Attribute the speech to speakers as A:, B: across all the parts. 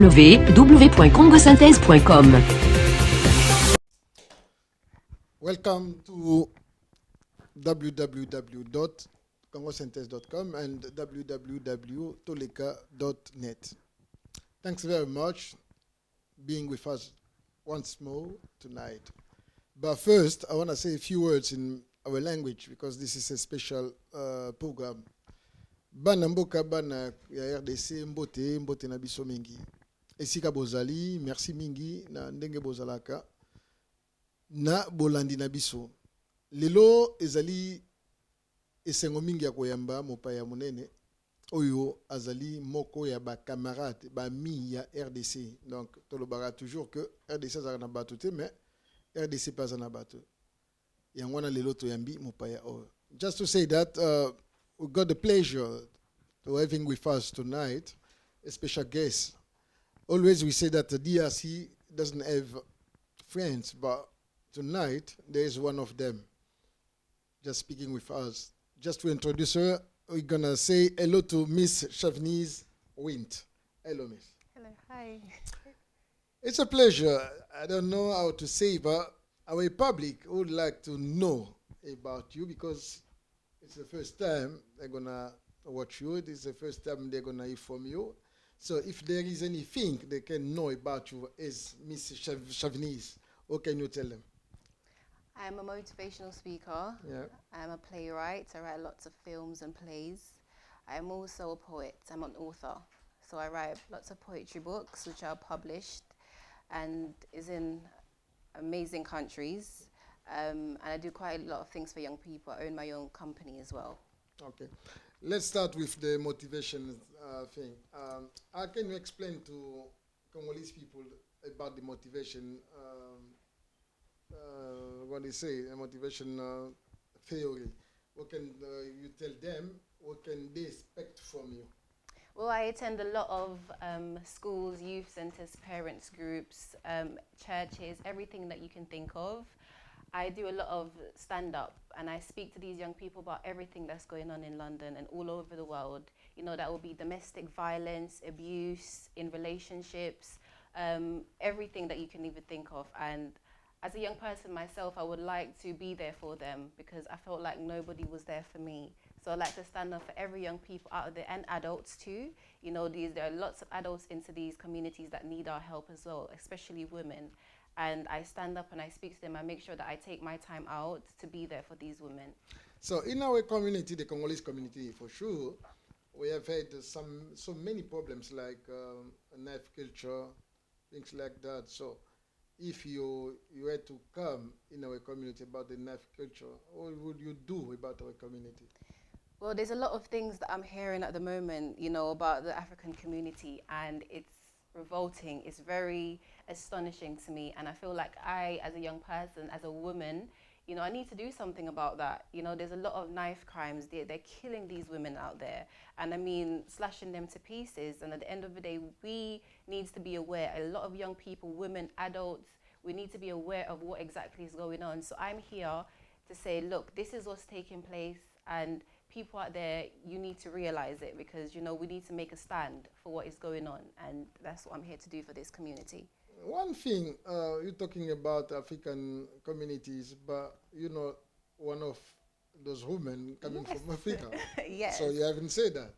A: www.congosynthèse.com.
B: Welcome to www.congosynthèse.com and www.toleka.net. Thanks very much being with us once more tonight. But first, I want to say a few words in our language because this is a special program. Bana mboka bana ya RDC mbote na biso mingi. Esika bozali, merci mingi na ndenge bozalaka. Na bolandi na biso. Lelo ezali esengo mingi ya koyamba mopaya monene. Oyo azali moko ya ba camarade, ba mi ya RDC. Donc tolobara toujours que RDC azala na bato te mais RDC pas na bato. Yangwana lelo toyambi mopaya oyo. Just to say that we got the pleasure to having with us tonight a special guest. Always we say that the DRC doesn't have friends, but tonight there is one of them just speaking with us. Just to introduce her, we're gonna say hello to Ms Chavanese Wint. Hello, Miss.
C: Hello, hi.
B: It's a pleasure. I don't know how to say, but our public would like to know about you because it's the first time they're gonna watch you. It's the first time they're gonna hear from you. So if there is anything they can know about you as Ms Chavanese, what can you tell them?
C: I'm a motivational speaker.
B: Yeah.
C: I'm a playwright. I write lots of films and plays. I'm also a poet. I'm an author. So I write lots of poetry books which are published and is in amazing countries. And I do quite a lot of things for young people. I own my own company as well.
B: Okay. Let's start with the motivation thing. How can you explain to Congolese people about the motivation, what they say, a motivation theory? What can you tell them? What can they expect from you?
C: Well, I attend a lot of schools, youth centers, parents groups, churches, everything that you can think of. I do a lot of stand-up and I speak to these young people about everything that's going on in London and all over the world. You know, that will be domestic violence, abuse in relationships, everything that you can even think of. And as a young person myself, I would like to be there for them because I felt like nobody was there for me. So I like to stand up for every young people out there and adults too. You know, there are lots of adults into these communities that need our help as well, especially women. And I stand up and I speak to them. I make sure that I take my time out to be there for these women.
B: So in our community, the Congolese community, for sure, we have had so many problems like knife culture, things like that. So if you had to come in our community about the knife culture, what would you do about our community?
C: Well, there's a lot of things that I'm hearing at the moment, you know, about the African community, and it's revolting. It's very astonishing to me, and I feel like I, as a young person, as a woman, you know, I need to do something about that. You know, there's a lot of knife crimes. They're killing these women out there, and I mean, slashing them to pieces. And at the end of the day, we need to be aware. A lot of young people, women, adults, we need to be aware of what exactly is going on. So I'm here to say, look, this is what's taking place, and people out there, you need to realize it because, you know, we need to make a stand for what is going on. And that's what I'm here to do for this community.
B: One thing, you're talking about African communities, but you know, one of those women coming from Africa.
C: Yes.
B: So you haven't said that.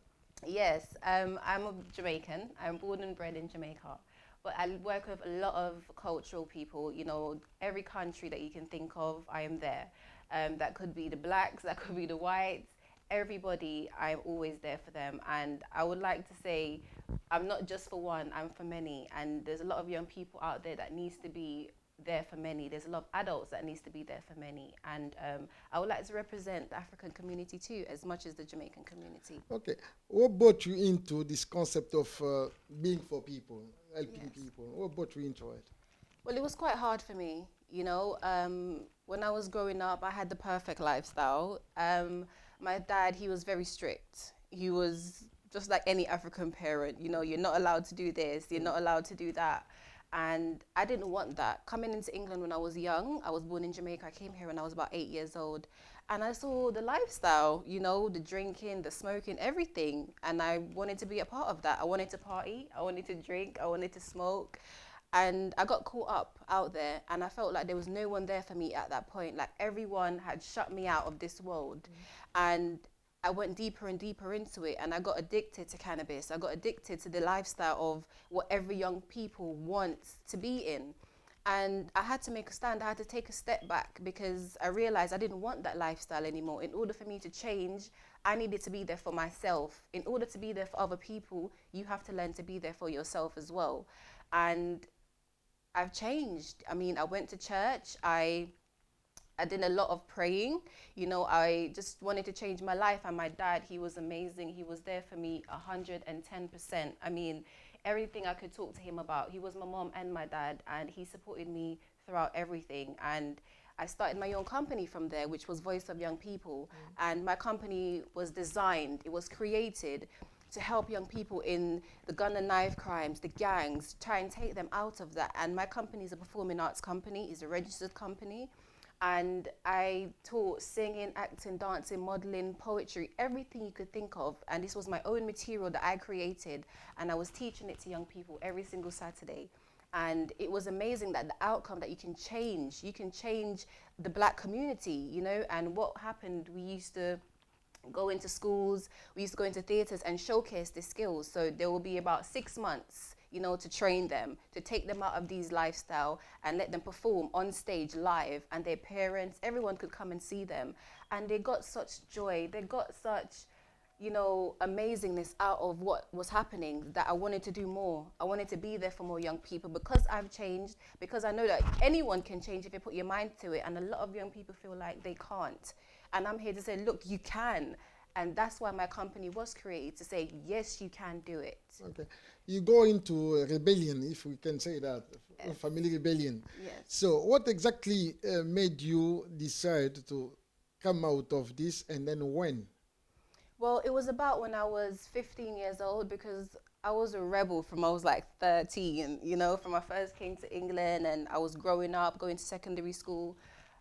C: Yes, I'm a Jamaican. I'm born and bred in Jamaica. But I work with a lot of cultural people, you know, every country that you can think of, I am there. That could be the blacks, that could be the whites. Everybody, I'm always there for them. And I would like to say, I'm not just for one, I'm for many. And there's a lot of young people out there that needs to be there for many. There's a lot of adults that needs to be there for many. And I would like to represent the African community too, as much as the Jamaican community.
B: Okay. What brought you into this concept of being for people, helping people? What brought you into it?
C: Well, it was quite hard for me, you know. When I was growing up, I had the perfect lifestyle. My dad, he was very strict. He was just like any African parent, you know, you're not allowed to do this, you're not allowed to do that. And I didn't want that. Coming into England when I was young, I was born in Jamaica, I came here when I was about 8 years old. And I saw the lifestyle, you know, the drinking, the smoking, everything. And I wanted to be a part of that. I wanted to party, I wanted to drink, I wanted to smoke. And I got caught up out there, and I felt like there was no one there for me at that point. Like everyone had shut me out of this world. And I went deeper and deeper into it, and I got addicted to cannabis. I got addicted to the lifestyle of what every young people want to be in. And I had to make a stand. I had to take a step back because I realized I didn't want that lifestyle anymore. In order for me to change, I needed to be there for myself. In order to be there for other people, you have to learn to be there for yourself as well. And I've changed. I mean, I went to church. I did a lot of praying. You know, I just wanted to change my life. And my dad, he was amazing. He was there for me 110%. I mean, everything I could talk to him about. He was my mom and my dad, and he supported me throughout everything. And I started my own company from there, which was Voice of Young People. And my company was designed, it was created to help young people in the gun and knife crimes, the gangs, try and take them out of that. And my company is a performing arts company, is a registered company. And I taught singing, acting, dancing, modeling, poetry, everything you could think of. And this was my own material that I created. And I was teaching it to young people every single Saturday. And it was amazing that the outcome that you can change the black community, you know. And what happened, we used to go into schools, we used to go into theatres and showcase the skills. So there will be about 6 months, you know, to train them, to take them out of these lifestyle and let them perform on stage live, and their parents, everyone could come and see them. And they got such joy, they got such, you know, amazingness out of what was happening, that I wanted to do more. I wanted to be there for more young people because I've changed, because I know that anyone can change if you put your mind to it. And a lot of young people feel like they can't. And I'm here to say, look, you can. And that's why my company was created, to say, yes, you can do it.
B: Okay. You go into a rebellion, if we can say that, a family rebellion.
C: Yes.
B: So what exactly made you decide to come out of this, and then when?
C: Well, it was about when I was 15 years old, because I was a rebel from I was like 13, you know, from I first came to England and I was growing up, going to secondary school.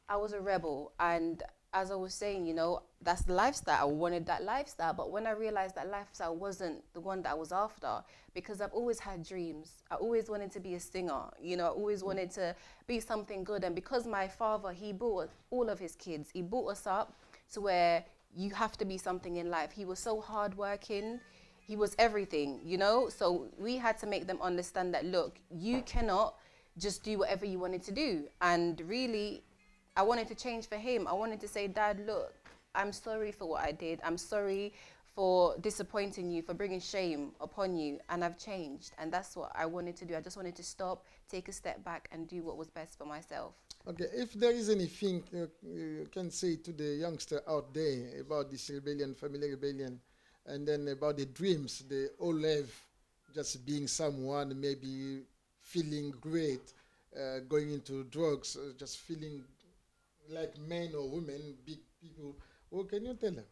C: I was a rebel. And as I was saying, you know, that's the lifestyle. I wanted that lifestyle. But when I realized that lifestyle wasn't the one that I was after, because I've always had dreams. I always wanted to be a singer. You know, I always wanted to be something good. And because my father, he brought all of his kids, he brought us up to where you have to be something in life. He was so hardworking. He was everything, you know? So we had to make them understand that, look, you cannot just do whatever you wanted to do. And really, I wanted to change for him. I wanted to say, Dad, look, I'm sorry for what I did. I'm sorry for disappointing you, for bringing shame upon you. And I've changed. And that's what I wanted to do. I just wanted to stop, take a step back, and do what was best for myself.
B: Okay, if there is anything you can say to the youngster out there about this rebellion, family rebellion, and then about the dreams they all have, just being someone, maybe feeling great, going into drugs, just feeling like men or women, big people, what can you tell them?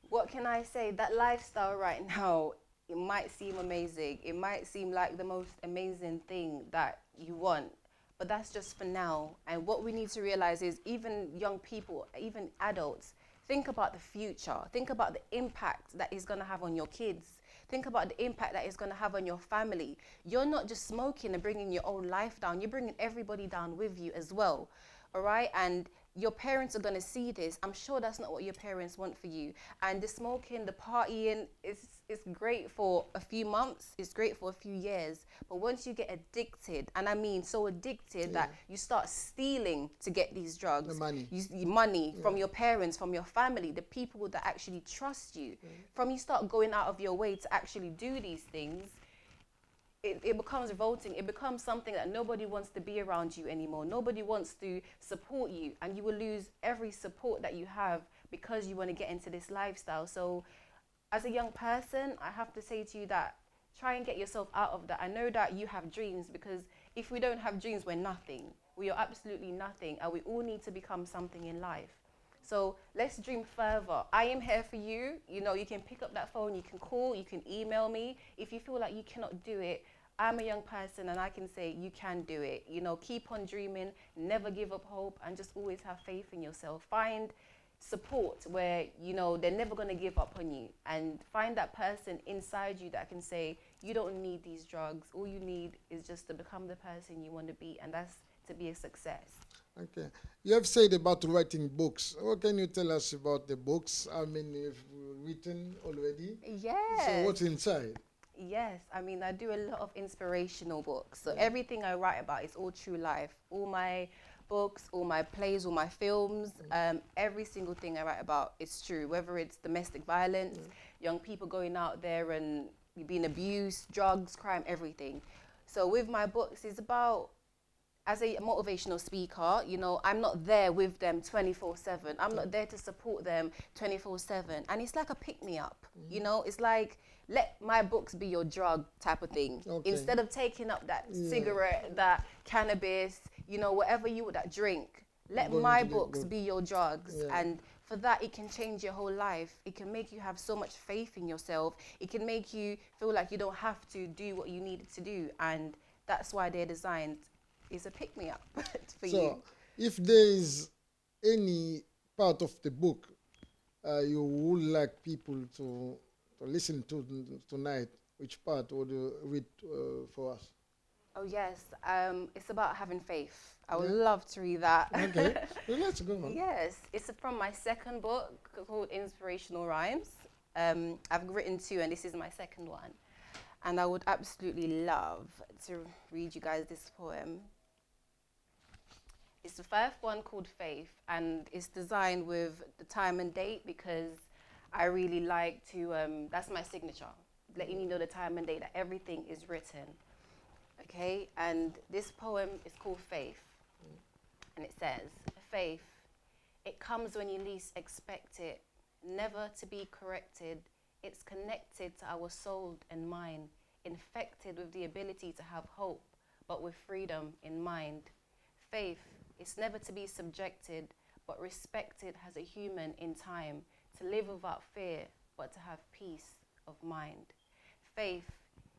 C: What can I say? That lifestyle right now, it might seem amazing. It might seem like the most amazing thing that you want. But that's just for now. And what we need to realize is, even young people, even adults, think about the future. Think about the impact that it's going to have on your kids. Think about the impact that it's going to have on your family. You're not just smoking and bringing your own life down. You're bringing everybody down with you as well. All right? And your parents are going to see this. I'm sure that's not what your parents want for you. And the smoking, the partying, it's great for a few months. It's great for a few years. But once you get addicted, and I mean so addicted that you start stealing to get these drugs.
B: The money.
C: Money from your parents, from your family, the people that actually trust you. From you start going out of your way to actually do these things, it becomes revolting. It becomes something that nobody wants to be around you anymore. Nobody wants to support you, and you will lose every support that you have because you want to get into this lifestyle. So as a young person, I have to say to you that try and get yourself out of that. I know that you have dreams, because if we don't have dreams, we're nothing. We are absolutely nothing, and we all need to become something in life. So let's dream further. I am here for you. You know, you can pick up that phone, you can call, you can email me. If you feel like you cannot do it, I'm a young person and I can say you can do it. You know, keep on dreaming, never give up hope, and just always have faith in yourself. Find support where, you know, they're never going to give up on you, and find that person inside you that can say, you don't need these drugs. All you need is just to become the person you want to be, and that's to be a success.
B: Okay. You have said about writing books. What can you tell us about the books? I mean, you've written already.
C: Yes.
B: So what's inside?
C: Yes, I mean, I do a lot of inspirational books. So everything I write about is all true life. All my books, all my plays, all my films, every single thing I write about is true. Whether it's domestic violence, young people going out there and being abused, drugs, crime, everything. So with my books, it's about, as a motivational speaker, you know, I'm not there with them 24/7. I'm not there to support them 24/7. And it's like a pick-me-up, you know? It's like, let my books be your drug type of thing.
B: Okay.
C: Instead of taking up that cigarette, that cannabis, you know, whatever you would that drink, let
B: Go
C: my
B: into the
C: books
B: book.
C: be your drugs.
B: Yeah.
C: And for that, it can change your whole life. It can make you have so much faith in yourself. It can make you feel like you don't have to do what you needed to do. And that's why they're designed. Is a pick-me-up for
B: So
C: you.
B: if there is any part of the book you would like people to listen to tonight, which part would you read for us?
C: Oh yes, it's about having faith. I would
B: Yeah.
C: love to read that.
B: Okay, well, let's go on.
C: Yes, it's from my second book called Inspirational Rhymes. I've written two, and this is my second one. And I would absolutely love to read you guys this poem. It's the first one called Faith, and it's designed with the time and date because I really like to, that's my signature, letting you know the time and date that everything is written. Okay, and this poem is called Faith. And it says, faith, it comes when you least expect it, never to be corrected. It's connected to our soul and mind, infected with the ability to have hope, but with freedom in mind. Faith, it's never to be subjected, but respected as a human in time, to live without fear, but to have peace of mind. Faith,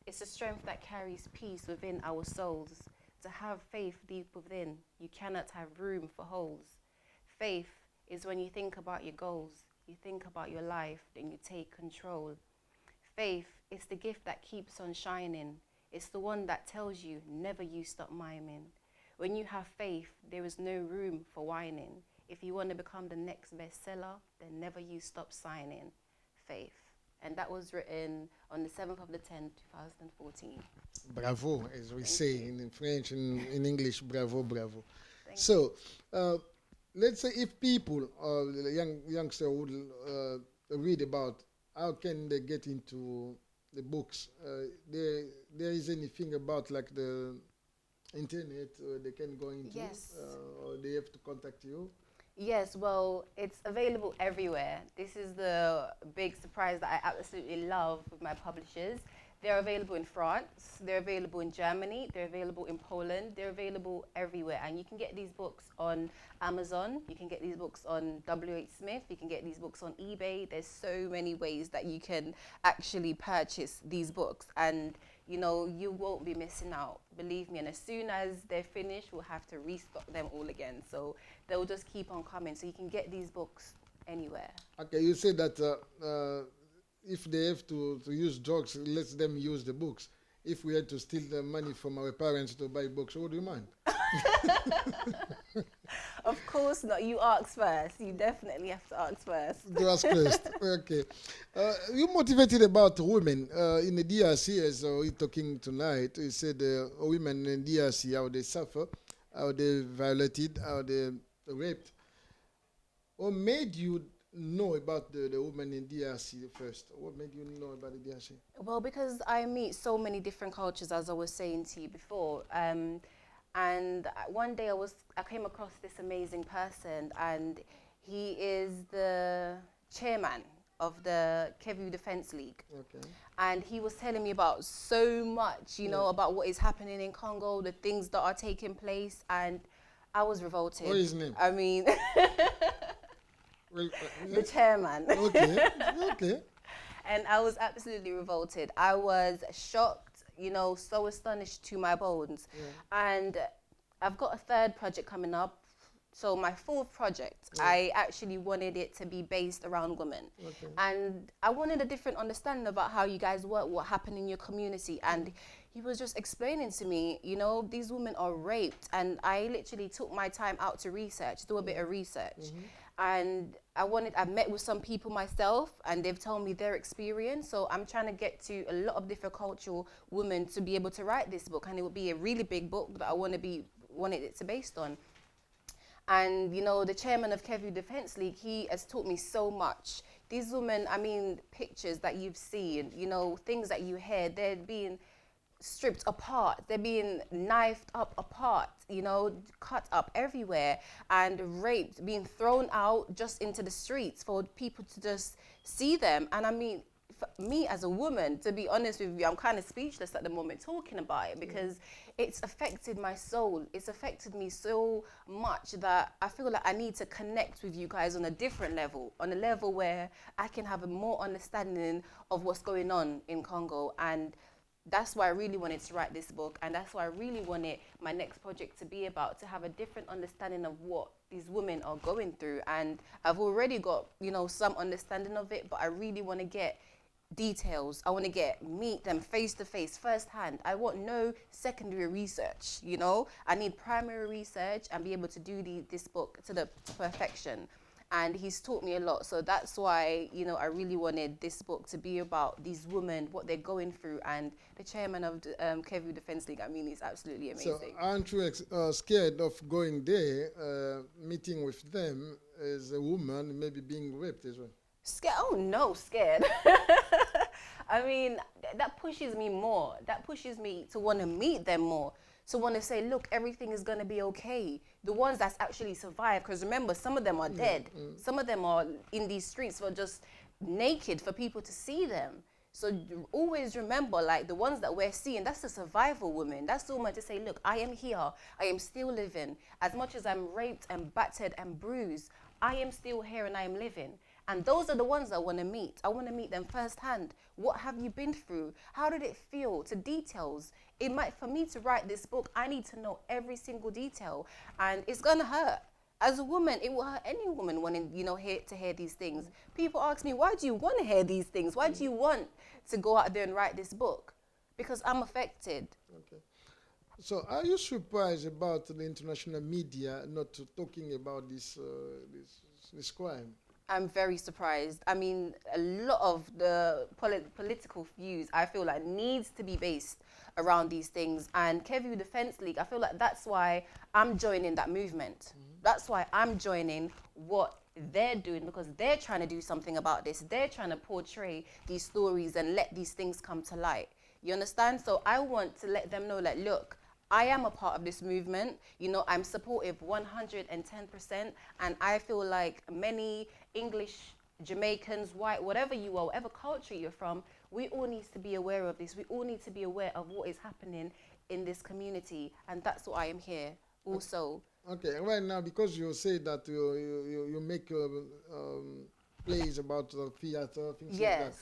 C: it's a strength that carries peace within our souls. To have faith deep within, you cannot have room for holes. Faith is when you think about your goals, you think about your life, then you take control. Faith is the gift that keeps on shining. It's the one that tells you, never you stop miming. When you have faith, there is no room for whining. If you want to become the next bestseller, then never you stop signing. Faith. And that was written on the 7th of the 10th, 2014.
B: Bravo, as we say in French and in English, bravo, bravo.
C: Thank
B: So, let's say if people, youngster would read about how can they get into the books, there is anything about like the internet they can go into,
C: Yes.
B: or they have to contact you?
C: Yes, well, it's available everywhere. This is the big surprise that I absolutely love with my publishers. They're available in France, they're available in Germany, they're available in Poland, they're available everywhere. And you can get these books on Amazon, you can get these books on WH Smith, you can get these books on eBay. There's so many ways that you can actually purchase these books. And you know, you won't be missing out, believe me. And as soon as they're finished, we'll have to restock them all again. So they'll just keep on coming. So you can get these books anywhere.
B: Okay, you said that if they have to use drugs, let them use the books. If we had to steal the money from our parents to buy books, would you mind?
C: Of course not. You ask first. You definitely have to ask first.
B: To ask first. Okay. You motivated about women in the DRC, as we're talking tonight. You said women in DRC, how they suffer, how they violated, how they raped. What made you know about the women in DRC first? What made you know about the DRC?
C: Well, because I meet so many different cultures, as I was saying to you before. And one day I came across this amazing person, and he is the chairman of the Kivu Defense League.
B: Okay.
C: And he was telling me about so much, you know, about what is happening in Congo, the things that are taking place, and I was revolted.
B: What is his name?
C: I mean,
B: Well,
C: the chairman.
B: okay. Okay.
C: And I was absolutely revolted. I was shocked, you know, so astonished to my bones.
B: Yeah.
C: And I've got a third project coming up So my fourth project, I actually wanted it to be based around women.
B: Okay.
C: And I wanted a different understanding about how you guys work, what happened in your community. And he was just explaining to me, you know, these women are raped. And I literally took my time out to research, do a bit of research. And I met with some people myself, and they've told me their experience. So I'm trying to get to a lot of different cultural women to be able to write this book. And it would be a really big book that I wanted it to based on. And, you know, the chairman of Kevu Defence League, he has taught me so much. These women, I mean, pictures that you've seen, you know, things that you hear, they're being stripped apart, they're being knifed up apart, you know, cut up everywhere, and raped, being thrown out just into the streets for people to just see them. And I mean, for me as a woman, to be honest with you, I'm kind of speechless at the moment talking about it, because it's affected my soul. It's affected me so much that I feel like I need to connect with you guys on a different level, on a level where I can have a more understanding of what's going on in Congo. And that's why I really wanted to write this book, and that's why I really wanted my next project to be about, to have a different understanding of what these women are going through. And I've already got, you know, some understanding of it, but I really want to get details. I want to meet them face to face, firsthand. I want no secondary research, you know. I need primary research and be able to do this book to the perfection. And he's taught me a lot. So that's why, you know, I really wanted this book to be about these women, what they're going through. And the chairman of the Kevu Defence League, I mean, he's absolutely amazing.
B: So aren't you scared of going there, meeting with them as a woman, maybe being raped as well?
C: Scared? Oh no, scared. I mean, that pushes me more. That pushes me to want to meet them more. To want to say, look, everything is going to be okay. The ones that's actually survived, because remember, some of them are dead. Some of them are in these streets for just naked for people to see them. So always remember, like, the ones that we're seeing, that's the survival woman. That's the woman to say, look, I am here. I am still living. As much as I'm raped and battered and bruised, I am still here and I am living. And those are the ones I want to meet. I want to meet them firsthand. What have you been through? How did it feel? To details. It might, for me to write this book, I need to know every single detail. And it's going to hurt. As a woman, it will hurt any woman wanting, you know, to hear these things. People ask me, why do you want to hear these things? Why do you want to go out there and write this book? Because I'm affected.
B: Okay. So are you surprised about the international media not talking about this crime?
C: I'm very surprised. I mean, a lot of the political views, I feel like, needs to be based around these things. And Kevu Defence League, I feel like that's why I'm joining that movement. That's why I'm joining what they're doing, because they're trying to do something about this. They're trying to portray these stories and let these things come to light. You understand? So I want to let them know, like, look, I am a part of this movement. You know, I'm supportive 110%. And I feel like many English, Jamaicans, white, whatever you are, whatever culture you're from, we all need to be aware of this. We all need to be aware of what is happening in this community. And that's why I am here also.
B: Okay, right now, because you say that you make plays about theater, things like that.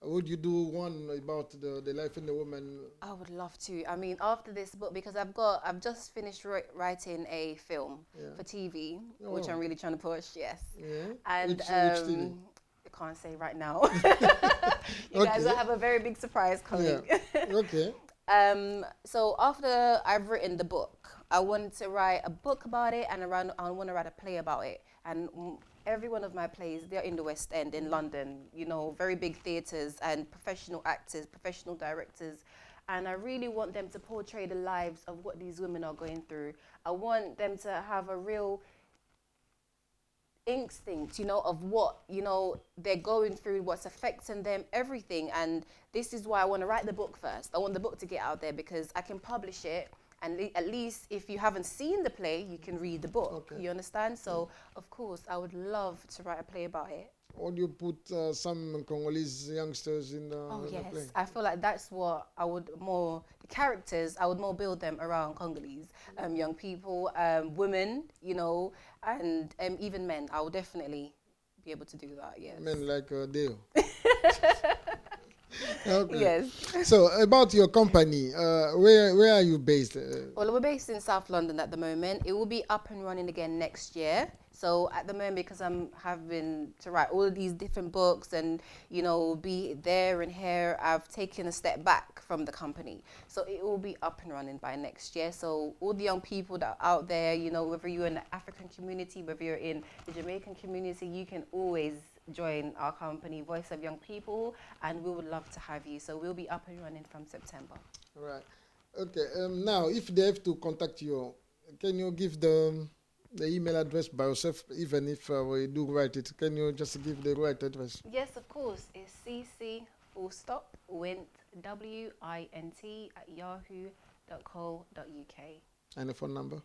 B: Would you do one about the life of the woman?
C: I would love to. I mean, after this book, because I've just finished writing a film for TV, which I'm really trying to push. Yes.
B: Yeah.
C: And
B: which TV?
C: I can't say right now. You guys will have a very big surprise coming.
B: Yeah. Okay.
C: So after I've written the book, I wanted to write a book about it, and I want to write a play about it. And every one of my plays, they're in the West End in London, you know, very big theatres and professional actors, professional directors. And I really want them to portray the lives of what these women are going through. I want them to have a real instinct, you know, of what, you know, they're going through, what's affecting them, everything. And this is why I want to write the book first. I want the book to get out there, because I can publish it. And at least if you haven't seen the play, you can read the book. Okay. You understand? So, of course, I would love to write a play about it.
B: Or you put some Congolese youngsters in the play?
C: I feel like that's what I would more, the characters, I would more build them around Congolese young people, women, you know, and even men. I will definitely be able to do that, yes.
B: Men like Deo. Okay.
C: Yes.
B: So about your company, where are you based?
C: Well, we're based in South London at the moment. It will be up and running again next year. So at the moment, because I'm having to write all of these different books and, be there and here, I've taken a step back from the company. So it will be up and running by next year. So all the young people that are out there, whether you're in the African community, whether you're in the Jamaican community, you can always join our company, Voice of Young People, and we would love to have you. So we'll be up and running from September.
B: Right. Okay. Now, if they have to contact you, can you give the email address by yourself? Even if we do write it, can you just give the right address?
C: Yes, of course. It's cc full stop wint WINT at yahoo.co.uk.
B: And the phone number?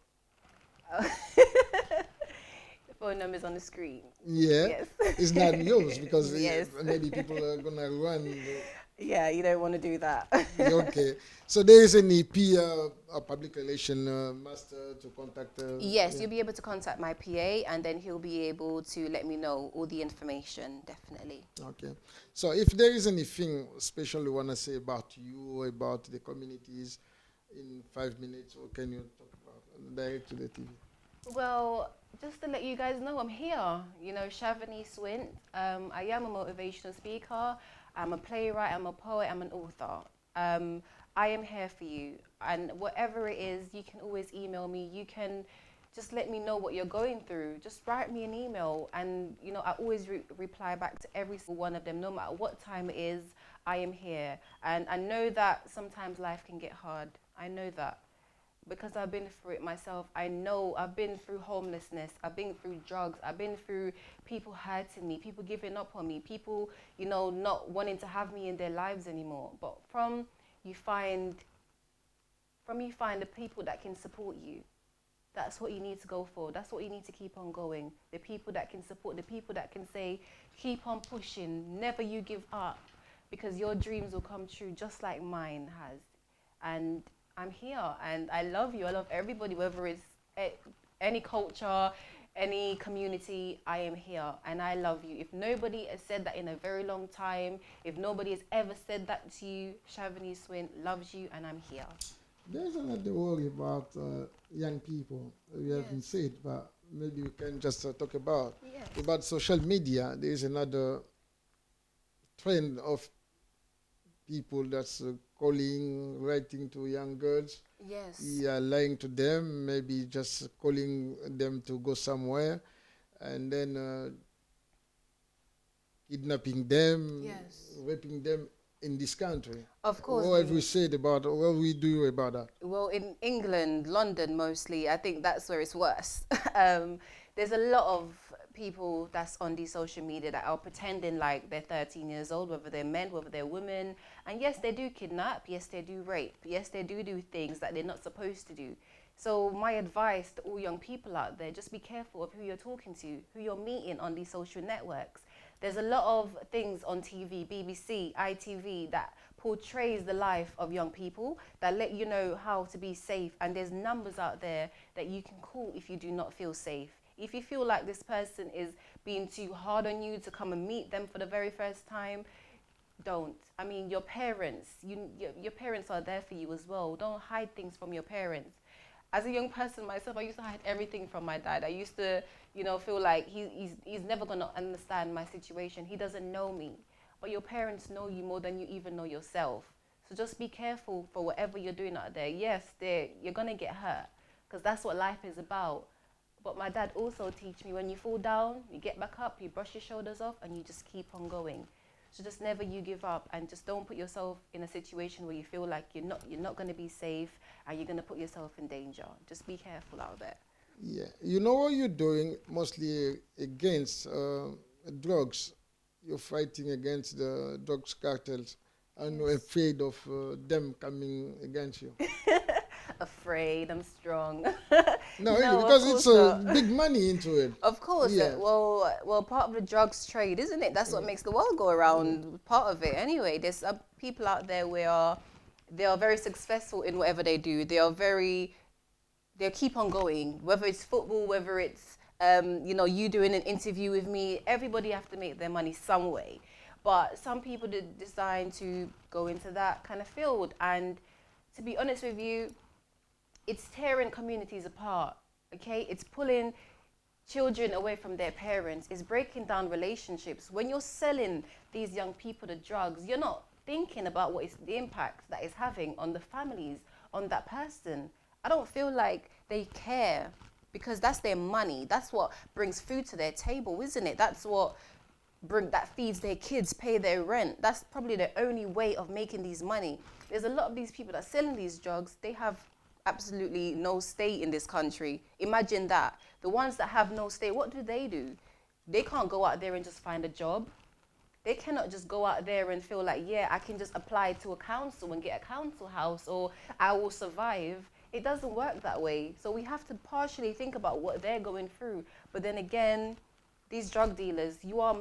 C: The phone number's on the screen.
B: Yeah.
C: Yes.
B: It's not yours because
C: Yes.
B: maybe people are gonna run.
C: Yeah, you don't want to do that.
B: Okay. So there is an EP, a public relation master to contact.
C: Yes,
B: yeah.
C: you'll be able to contact my PA and then he'll be able to let me know all the information, definitely.
B: Okay. So if there is anything special you want to say about you, about the communities in 5 minutes, or can you talk about direct to the TV?
C: Well, just to let you guys know, I'm here. Chavanese Wint. I am a motivational speaker. I'm a playwright. I'm a poet. I'm an author. I am here for you. And whatever it is, you can always email me. You can just let me know what you're going through. Just write me an email. And, I always reply back to every single one of them, no matter what time it is. I am here. And I know that sometimes life can get hard. I know that. Because I've been through it myself. I know I've been through homelessness, I've been through drugs, I've been through people hurting me, people giving up on me, people, not wanting to have me in their lives anymore. But from you find the people that can support you. That's what you need to go for. That's what you need to keep on going. The people that can support, the people that can say, keep on pushing, never you give up, because your dreams will come true just like mine has. And I'm here and I love you. I love everybody, whether it's any culture, any community, I am here and I love you. If nobody has said that in a very long time, if nobody has ever said that to you, Chavanese Wint loves you and I'm here.
B: There's another worry about young people. We haven't said, but maybe we can just talk about social media. There is another trend of people that's calling, writing to young girls.
C: Yes.
B: Yeah, lying to them, maybe just calling them to go somewhere, and then kidnapping them, raping them in this country.
C: Of course.
B: What have we said about, what we do about that?
C: Well, in England, London mostly, I think that's where it's worse. There's a lot of people that's on these social media that are pretending like they're 13 years old, whether they're men, whether they're women. And yes, they do kidnap. Yes, they do rape. Yes, they do things that they're not supposed to do. So my advice to all young people out there, just be careful of who you're talking to, who you're meeting on these social networks. There's a lot of things on TV, BBC, ITV, that portrays the life of young people, that let you know how to be safe. And there's numbers out there that you can call if you do not feel safe. If you feel like this person is being too hard on you to come and meet them for the very first time, don't. I mean, your parents, your parents are there for you as well. Don't hide things from your parents. As a young person myself, I used to hide everything from my dad. I used to, feel like he's never going to understand my situation. He doesn't know me. But your parents know you more than you even know yourself. So just be careful for whatever you're doing out there. Yes, you're going to get hurt because that's what life is about. But my dad also teach me, when you fall down, you get back up, you brush your shoulders off, and you just keep on going. So just never you give up, and just don't put yourself in a situation where you feel like you're not going to be safe, and you're going to put yourself in danger. Just be careful out there.
B: Yeah, you know what you're doing mostly against drugs. You're fighting against the drugs cartels, and you're afraid of them coming against you.
C: Afraid, I'm strong.
B: No, really, because it's big money into it.
C: Of course.
B: Yeah.
C: Well, part of the drugs trade, isn't it? That's what makes the world go around. Part of it, anyway. There's people out there where they are very successful in whatever they do. They keep on going. Whether it's football, whether it's you doing an interview with me, everybody have to make their money some way. But some people decide to go into that kind of field. And to be honest with you, it's tearing communities apart, okay? It's pulling children away from their parents. It's breaking down relationships. When you're selling these young people the drugs, you're not thinking about what is the impact that is having on the families, on that person. I don't feel like they care, because that's their money. That's what brings food to their table, isn't it? That's what that feeds their kids, pay their rent. That's probably the only way of making these money. There's a lot of these people that are selling these drugs. They have absolutely no stay in this country. Imagine that. The ones that have no stay, what do? They can't go out there and just find a job. They cannot just go out there and feel like, yeah, I can just apply to a council and get a council house, or I will survive. It doesn't work that way. So we have to partially think about what they're going through. But then again, these drug dealers, you are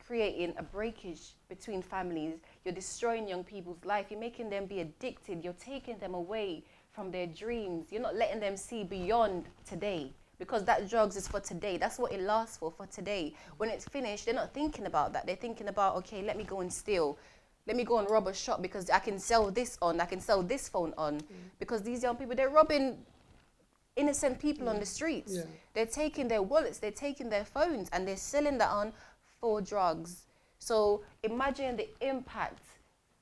C: creating a breakage between families. You're destroying young people's life. You're making them be addicted. You're taking them away from their dreams. You're not letting them see beyond today, because that drugs is for today. That's what it lasts for today. When it's finished, they're not thinking about that. They're thinking about, okay, let me go and steal. Let me go and rob a shop because I can sell this on. I can sell this phone on. Because these young people, they're robbing innocent people on the streets.
B: Yeah.
C: They're taking their wallets, they're taking their phones, and they're selling that on for drugs. So imagine the impact,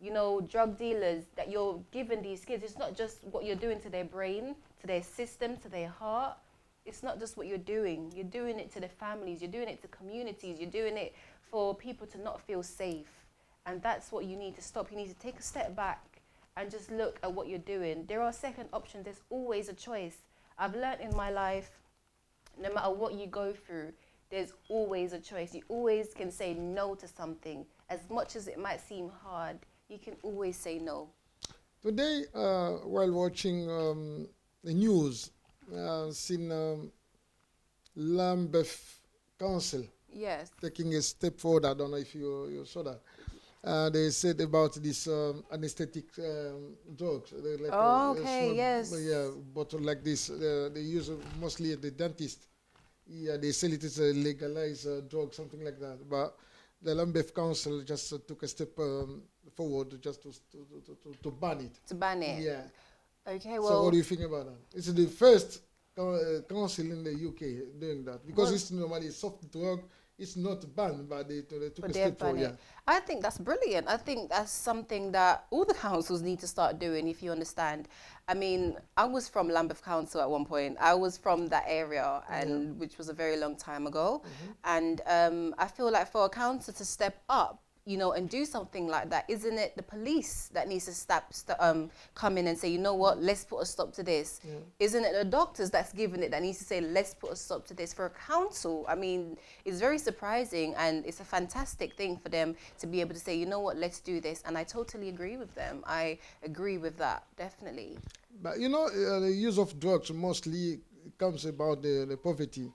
C: you know, drug dealers, that you're giving these kids. It's not just what you're doing to their brain, to their system, to their heart. It's not just what you're doing. You're doing it to the families. You're doing it to communities. You're doing it for people to not feel safe. And that's what you need to stop. You need to take a step back and just look at what you're doing. There are second options. There's always a choice. I've learned in my life, no matter what you go through, there's always a choice. You always can say no to something. As much as it might seem hard, you can always say no.
B: Today, while watching the news, seen Lambeth Council
C: Yes.
B: taking a step forward. I don't know if you saw that. They said about this anesthetic drugs. Like
C: Okay,
B: small,
C: yes.
B: Yeah, bottle like this. They use it mostly at the dentist. Yeah, they sell it as a legalized drug, something like that. But the Lambeth Council just took a step forward just to ban it.
C: To ban it.
B: Yeah.
C: Okay,
B: So
C: well,
B: what do you think about that? It's the first council in the UK doing that, because
C: Well-
B: it's normally a soft drug. It's not banned, but they took
C: but
B: a
C: they're
B: step forward.
C: banning
B: Yeah.
C: it. I think that's brilliant. I think that's something that all the councils need to start doing, if you understand. I mean, I was from Lambeth Council at one point. I was from that area, and which was a very long time ago. And I feel like for a council to step up, you know, and do something like that, isn't it the police that needs to come in and say, you know what, let's put a stop to this?
B: Yeah.
C: Isn't it the doctors that's giving it that needs to say, let's put a stop to this? For a council, I mean, it's very surprising, and it's a fantastic thing for them to be able to say, you know what, let's do this. And I totally agree with them. I agree with that, definitely.
B: But you know, the use of drugs mostly comes about the poverty.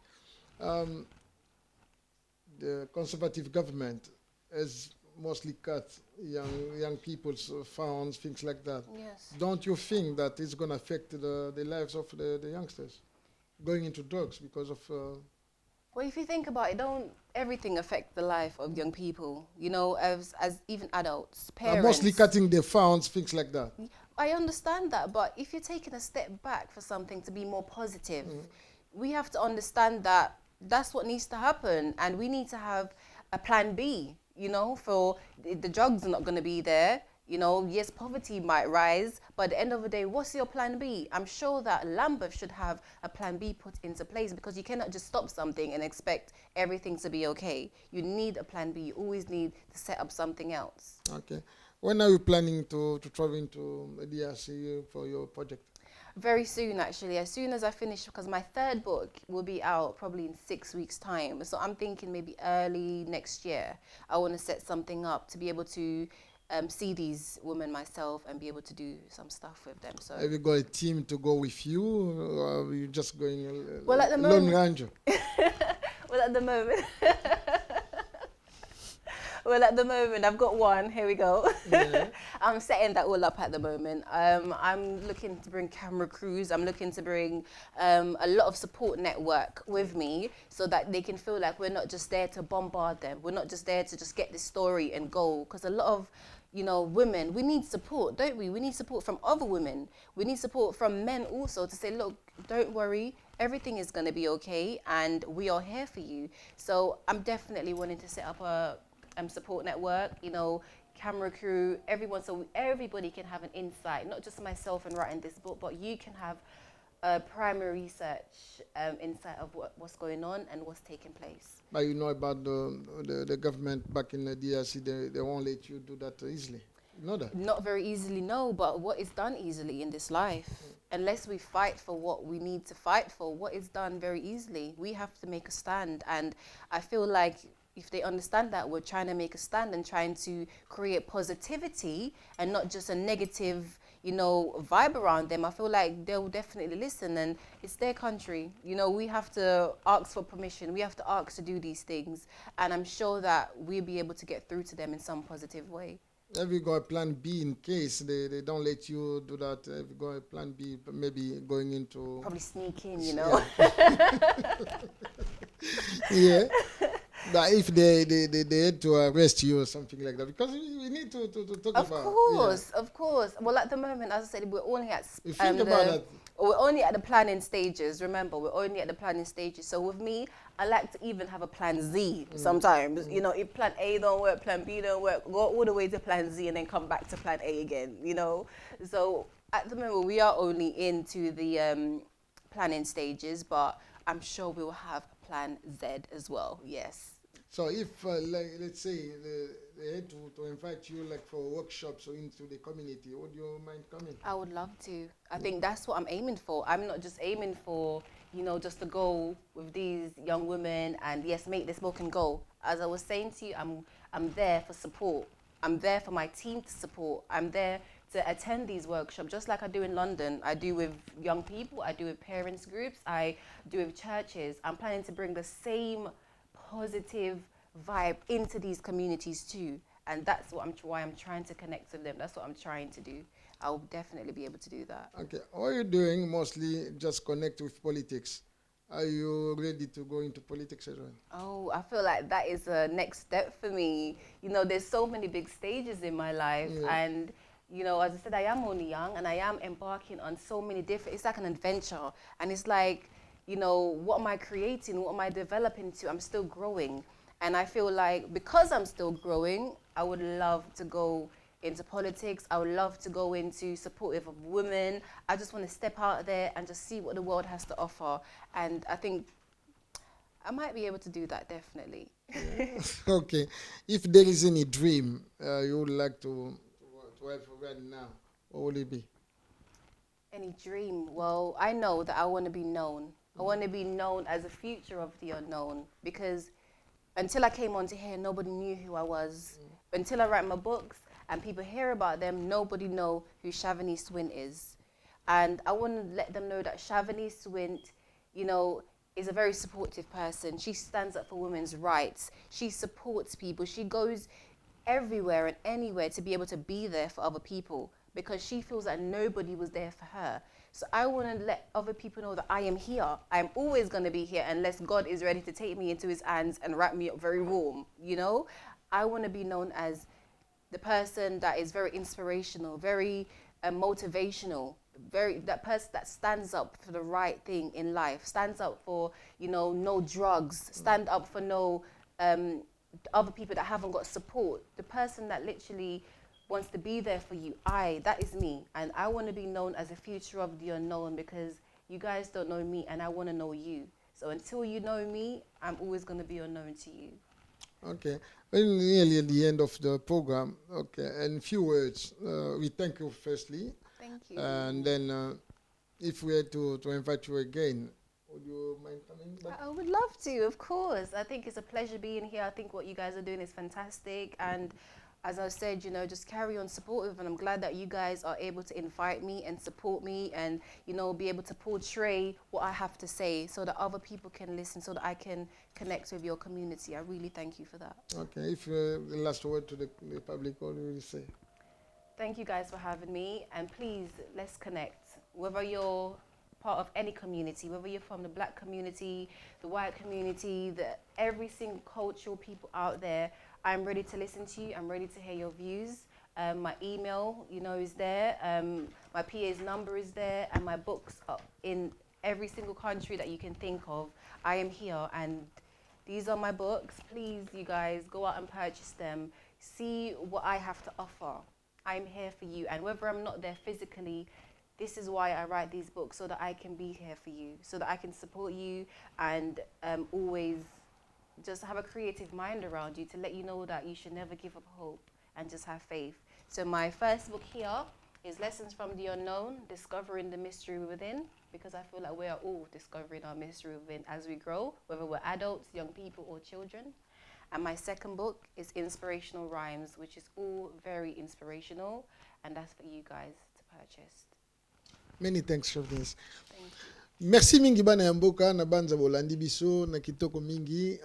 B: The conservative government has mostly cut young people's funds, things like that.
C: Yes.
B: Don't you think that it's going to affect the lives of the youngsters going into drugs because of?
C: Well, if you think about it, don't everything affect the life of young people? You know, as even adults, parents.
B: Mostly cutting their funds, things like that.
C: I understand that, but if you're taking a step back for something to be more positive, we have to understand that that's what needs to happen, and we need to have a plan B. You know, for the drugs are not going to be there. You know, yes, poverty might rise, but at the end of the day, what's your plan B? I'm sure that Lambeth should have a plan B put into place, because you cannot just stop something and expect everything to be okay. You need a plan B. You always need to set up something else.
B: Okay. When are you planning to travel into DRC for your project?
C: Very soon, actually, as soon as I finish, because my third book will be out probably in 6 weeks' time. So I'm thinking maybe early next year, I want to set something up to be able to see these women myself and be able to do some stuff with them. So
B: Have you got a team to go with you, or are you just going
C: Well, at the
B: lone
C: moment-
B: ranger?
C: well, at the moment, Well, at the moment, I've got one. Here we go.
B: Yeah.
C: I'm setting that all up at the moment. I'm looking to bring camera crews. I'm looking to bring a lot of support network with me so that they can feel like we're not just there to bombard them. We're not just there to just get this story and go. Because a lot of women, we need support, don't we? We need support from other women. We need support from men also to say, look, don't worry, everything is going to be okay and we are here for you. So I'm definitely wanting to set up a support network, camera crew, everyone, so everybody can have an insight, not just myself in writing this book, but you can have a primary research insight of what's going on and what's taking place.
B: But you know about the government back in the DRC, they won't let you do that easily. You know that?
C: Not very easily, no, but what is done easily in this life? Unless we fight for what we need to fight for, what is done very easily? We have to make a stand. And I feel like if they understand that we're trying to make a stand and trying to create positivity and not just a negative, vibe around them, I feel like they'll definitely listen, and it's their country. We have to ask for permission. We have to ask to do these things. And I'm sure that we'll be able to get through to them in some positive way.
B: Have you got a plan B in case they don't let you do that? Have you got a plan B, maybe going into...
C: Probably sneak in,
B: Yeah. Yeah. But if they had to arrest you or something like that, because we need to talk
C: Of
B: about...
C: course, of course. Well, at the moment, as I said, we're only at
B: You think about that.
C: we're only at the planning stages. Remember, we're only at the planning stages. So with me, I like to even have a plan Z sometimes. If plan A don't work, plan B don't work, go all the way to plan Z and then come back to plan A again. So at the moment, we are only into the planning stages, but I'm sure we'll have a plan Z as well. Yes.
B: So if, let's say, they had to invite you for workshops or into the community, would you mind coming?
C: I would love to. I think that's what I'm aiming for. I'm not just aiming for, just to go with these young women and yes, make this book and go. As I was saying to you, I'm there for support. I'm there for my team to support. I'm there to attend these workshops, just like I do in London. I do with young people, I do with parents groups, I do with churches. I'm planning to bring the same positive vibe into these communities too, and that's why I'm trying to connect with them. That's what I'm trying to do. I'll definitely be able to do that.
B: Okay, what are you doing mostly just connect with politics? Are you ready to go into politics as well?
C: Oh, I feel like that is a next step for me. There's so many big stages in my life, and as I said, I am only young and I am embarking on so many different, it's like an adventure, and it's like, what am I creating? What am I developing to? I'm still growing. And I feel like because I'm still growing, I would love to go into politics. I would love to go into supportive of women. I just want to step out there and just see what the world has to offer. And I think I might be able to do that, definitely.
B: Yeah. Okay. If there is any dream you would like to have right now, what would it be?
C: Any dream? Well, I know that I want to be known. I want to be known as a future of the unknown, because until I came onto here, nobody knew who I was. Until I write my books and people hear about them, nobody know who Chavanese Wint is. And I want to let them know that Chavanese Wint, is a very supportive person. She stands up for women's rights. She supports people. She goes everywhere and anywhere to be able to be there for other people, because she feels that nobody was there for her. So I want to let other people know that I am here. I'm always going to be here unless God is ready to take me into his hands and wrap me up very warm, I want to be known as the person that is very inspirational, very motivational, that person that stands up for the right thing in life, stands up for, no drugs, stand up for no other people that haven't got support, the person that literally wants to be there for you. That is me, and I want to be known as a future of the unknown, because you guys don't know me and I want to know you. So until you know me, I'm always going to be unknown to you.
B: Okay, we're nearly at the end of the program. Okay, in few words, we thank you firstly.
C: Thank you.
B: And then if we had to invite you again, would you mind coming back?
C: I would love to, of course. I think it's a pleasure being here. I think what you guys are doing is fantastic, and as I said, you know, just carry on supportive, and I'm glad that you guys are able to invite me and support me and, you know, be able to portray what I have to say so that other people can listen, so that I can connect with your community. I really thank you for that.
B: Okay, if the last word to the public, what will you say?
C: Thank you guys for having me, and please, let's connect. Whether you're part of any community, whether you're from the black community, the white community, every single cultural people out there, I'm ready to listen to you. I'm ready to hear your views. My email, you know, is there. My PA's number is there, and my books are in every single country that you can think of. I am here, and these are my books. Please, you guys, go out and purchase them. See what I have to offer. I'm here for you, and whether I'm not there physically, this is why I write these books, so that I can be here for you, so that I can support you, and always just have a creative mind around you to let you know that you should never give up hope and just have faith. So my first book here is Lessons from the Unknown, Discovering the Mystery Within, because I feel like we are all discovering our mystery within as we grow, whether we're adults, young people, or children. And my second book is Inspirational Rhymes, which is all very inspirational, and that's for you guys to purchase.
B: Many thanks, Chavanese.
C: Thank you.
B: Merci mingi bana ya mboka na banza bolandi biso na kitoko mingi.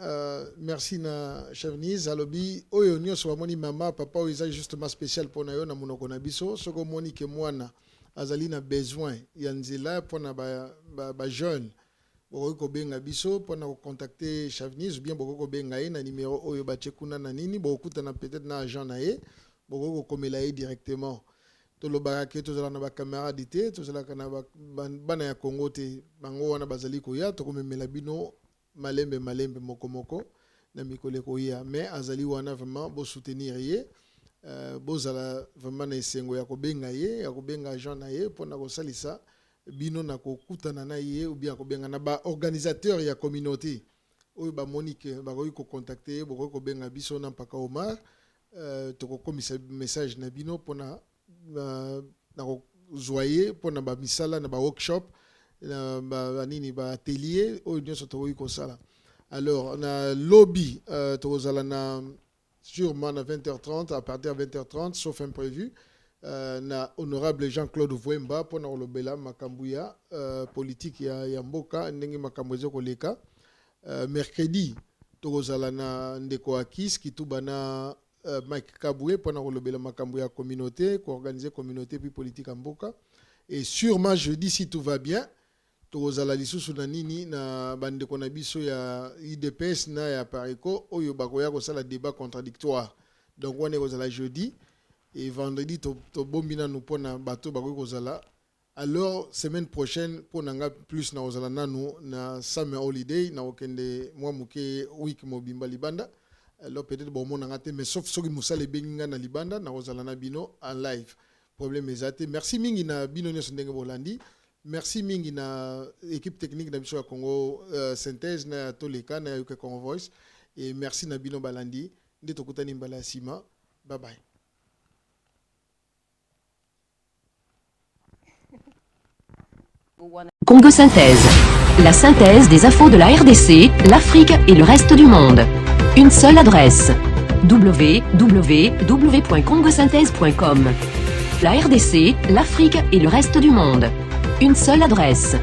B: Merci na Chavanese alobi oyo nyonso bamoni mama papa oyo eza justement spécial pona yo na monoko na biso soko moni ke mwana azali na besoin ya nzela pona ba jeune bokoki kobenga biso pona kocontacter Chavanese ou bien bokoki kobenga ye na numéro oyo batie kuna na nini bokutana peut-être na agent na ye bokoki kokomela ye directement. Tolobaka ke tozala na bacamarade te tozalaka na bana ya Congo te bango wana bazali koya tokomemela bino malembe mokomoko na mikolo koya mais azali wana vraiment bo soutenir ye bozala vraiment na esengo ya kobenga ye ya kobenga agent na ye mpona kosalisa bino na kokutana na ye ou bien kobenga na ba organisateur ya communauté oyo bamoni ke bakoki kocontacte ye bokoki kobenga biso na mpaka Omar tokokomisa message na bino mpona na joyer pona ba misala na ba workshop na ba nini ba atelier oyo nyonso tokoki kosala. Alors na lobby tozala na sûrement à 20h30 à partir de 20h30 sauf imprévu na honorable Jean-Claude Vwemba pona kolobela makambo ya politique ya mboka ndenge makambo ezokoleka. Mercredi tozala na ndeko Akis kituba na Mike Kaboué pendant le makambo ya communauté, organiser communauté puis politique en Mboka. Et sûrement jeudi, si tout va bien, tozala lisusu na nini na bande konabiso ya IDPS na ya Pareko oyo bakoya ko sala débat contradictoire. Donc on est kozala jeudi et vendredi to bombina nous pona bato bakoy kozala. Alors semaine prochaine pour nanga plus na ozala nanu na summer holiday na okende mwa muke week mobimba libanda. Alors peut-être bon mon angate mais sauf soki musale benga na libanda na ozala na bino en live problème ezate. Merci mingi na bino nyonso ndenge bolandi. Merci mingi na équipe technique na biso ya Congo synthèse na toleka na UK Congo Voice et merci na bino balandi nde tokutani mbala sima. Bye bye.
A: Congo Synthèse, la synthèse des infos de la RDC, l'Afrique et le reste du monde. Une seule adresse, www.congosynthèse.com. La RDC, l'Afrique et le reste du monde. Une seule adresse,